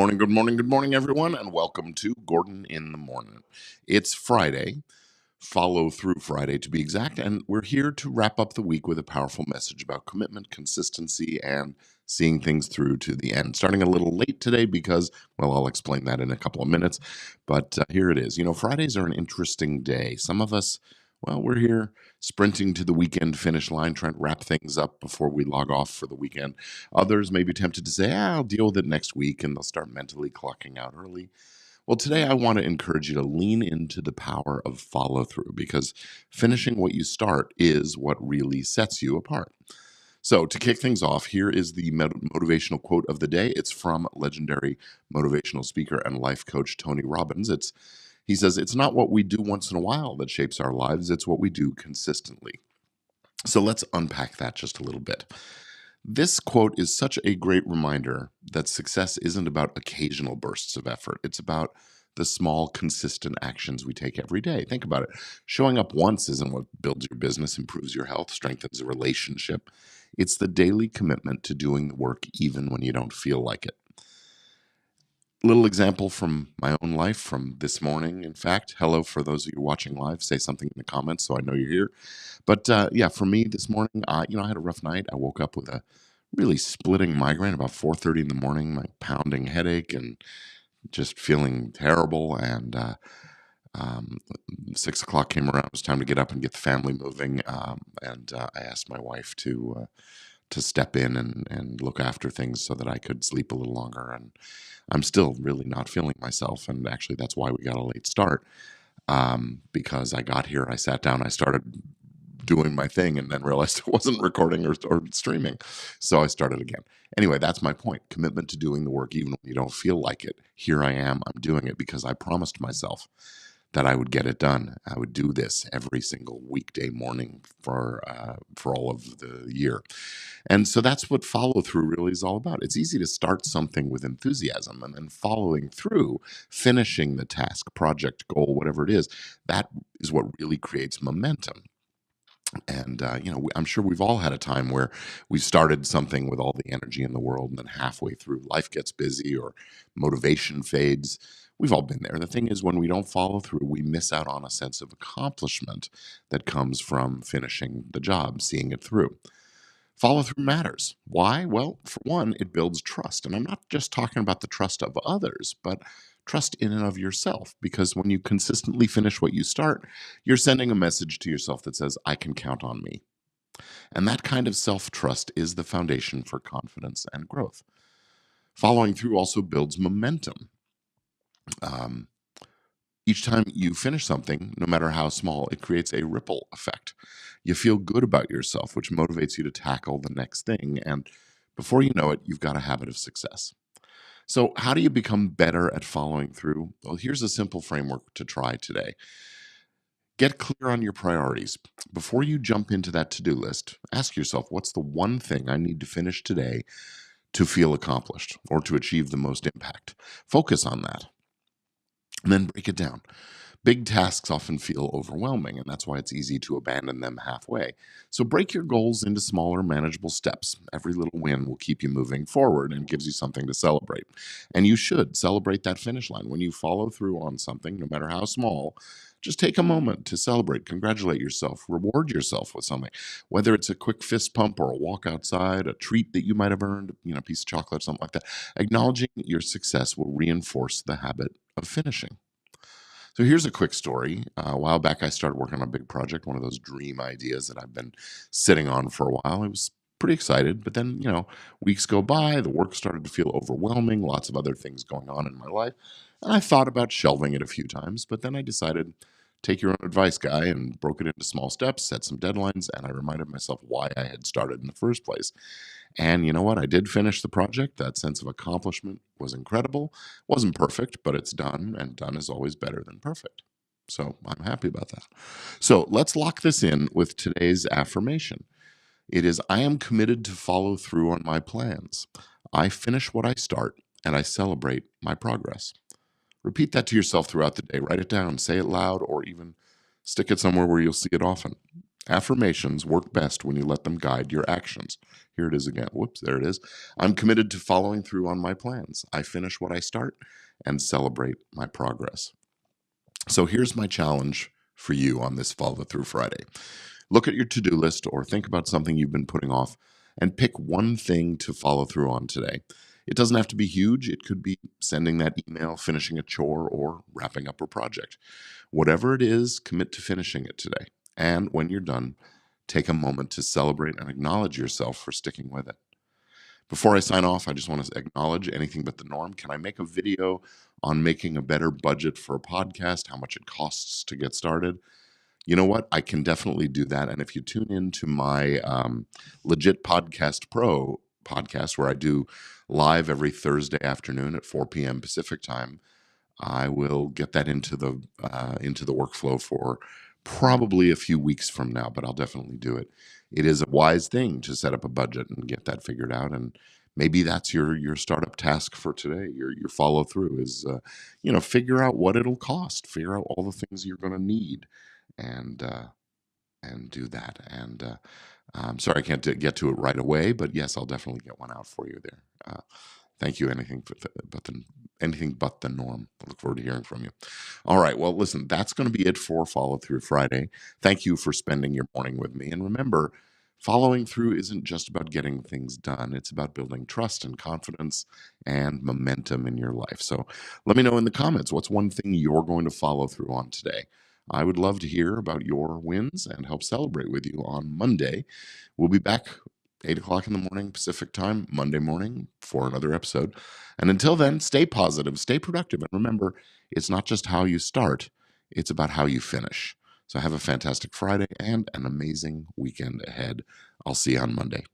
good morning, everyone, and welcome to Gordon in the Morning. It's Friday, Follow Through Friday to be exact, and we're here to wrap up the week with a powerful message about commitment, consistency, and seeing things through to the end. Starting a little late today because, well, I'll explain that in a couple of minutes, but here it is. Fridays are an interesting day. Some of us, well, we're here sprinting to the weekend finish line, trying to wrap things up before we log off for the weekend. Others may be tempted to say, I'll deal with it next week, and they'll start mentally clocking out early. Well, today I want to encourage you to lean into the power of follow through because finishing what you start is what really sets you apart. So, to kick things off, here is the motivational quote of the day. It's from legendary motivational speaker and life coach Tony Robbins. He says, "It's not what we do once in a while that shapes our lives, it's what we do consistently." So, let's unpack that just a little bit. This quote is such a great reminder that success isn't about occasional bursts of effort. It's about the small, consistent actions we take every day. Think about it. Showing up once isn't what builds your business, improves your health, strengthens a relationship. It's the daily commitment to doing the work even when you don't feel like it. Little example from my own life from this morning. In fact, hello for those of you watching live. Say something in the comments so I know you're here. But yeah, for me this morning, I had a rough night. I woke up with a really splitting migraine about 4:30 in the morning, my pounding headache, and just feeling terrible. And um, 6 o'clock came around. It was time to get up and get the family moving. And I asked my wife to step in and look after things so that I could sleep a little longer. And I'm still really not feeling myself. And actually, that's why we got a late start. Because I got here, I sat down, I started doing my thing, and then realized it wasn't recording or streaming. So I started again. Anyway, that's my point. Commitment to doing the work even when you don't feel like it. Here I am. I'm doing it because I promised myself that I would get it done. I would do this every single weekday morning for all of the year. And so that's what follow through really is all about. It's easy to start something with enthusiasm and then following through, finishing the task, project, goal, whatever it is. That is what really creates momentum. And, I'm sure we've all had a time where we started something with all the energy in the world, and then halfway through, life gets busy or motivation fades. We've all been there. The thing is, when we don't follow through, we miss out on a sense of accomplishment that comes from finishing the job, seeing it through. Follow through matters. Why? Well, for one, it builds trust. And I'm not just talking about the trust of others, but trust in and of yourself. Because when you consistently finish what you start, you're sending a message to yourself that says, I can count on me. And that kind of self trust is the foundation for confidence and growth. Following through also builds momentum. Um, each time you finish something, no matter how small, it creates a ripple effect. You feel good about yourself, which motivates you to tackle the next thing. And before you know it, you've got a habit of success. So, how do you become better at following through? Well, here's a simple framework to try today. Get clear on your priorities. Before you jump into that to do list, ask yourself, what's the one thing I need to finish today to feel accomplished or to achieve the most impact? Focus on that and then break it down. Big tasks often feel overwhelming, and that's why it's easy to abandon them halfway. So break your goals into smaller, manageable steps. Every little win will keep you moving forward and gives you something to celebrate. And you should celebrate that finish line. When you follow through on something, no matter how small, just take a moment to celebrate, congratulate yourself, reward yourself with something. Whether it's a quick fist pump or a walk outside, a treat that you might have earned, a piece of chocolate, something like that. Acknowledging your success will reinforce the habit of finishing. So here's a quick story. A while back, I started working on a big project, one of those dream ideas that I've been sitting on for a while. I was pretty excited, but then, weeks go by, the work started to feel overwhelming, lots of other things going on in my life. And I thought about shelving it a few times, but then I decided, take your own advice, guy, and broke it into small steps, set some deadlines, and I reminded myself why I had started in the first place. And you know what? I did finish the project. That sense of accomplishment was incredible. Wasn't perfect, but it's done, and done is always better than perfect. So I'm happy about that. So let's lock this in with today's affirmation. It is, I am committed to follow through on my plans. I finish what I start, and I celebrate my progress. Repeat that to yourself throughout the day. Write it down, say it loud, or even stick it somewhere where you'll see it often. Affirmations work best when you let them guide your actions. Here it is again. Whoops, there it is. I'm committed to following through on my plans. I finish what I start and celebrate my progress. So here's my challenge for you on this Follow Through Friday. Look at your to do list or think about something you've been putting off and pick one thing to follow through on today. It doesn't have to be huge. It could be sending that email, finishing a chore, or wrapping up a project. Whatever it is, commit to finishing it today. And when you're done, take a moment to celebrate and acknowledge yourself for sticking with it. Before I sign off, I just want to acknowledge anything but the norm. Can I make a video on making a better budget for a podcast, how much it costs to get started? You know what? I can definitely do that. And if you tune into my Legit Podcast Pro podcast, where I do live every Thursday afternoon at 4 p.m. Pacific time, I will get that into the workflow for probably a few weeks from now, but I'll definitely do it. It is a wise thing to set up a budget and get that figured out, and maybe that's your startup task for today. Your follow through is figure out what it'll cost, figure out all the things you're going to need, and do that. And I'm sorry I can't get to it right away, but yes, I'll definitely get one out for you there. Thank you. Anything but the norm. I look forward to hearing from you. All right. Well, listen, that's going to be it for Follow Through Friday. Thank you for spending your morning with me. And remember, following through isn't just about getting things done. It's about building trust and confidence and momentum in your life. So let me know in the comments, what's one thing you're going to follow through on today? I would love to hear about your wins and help celebrate with you on Monday. We'll be back 8 o'clock in the morning Pacific time, Monday morning, for another episode. And until then, stay positive, stay productive. And remember, it's not just how you start, it's about how you finish. So have a fantastic Friday and an amazing weekend ahead. I'll see you on Monday.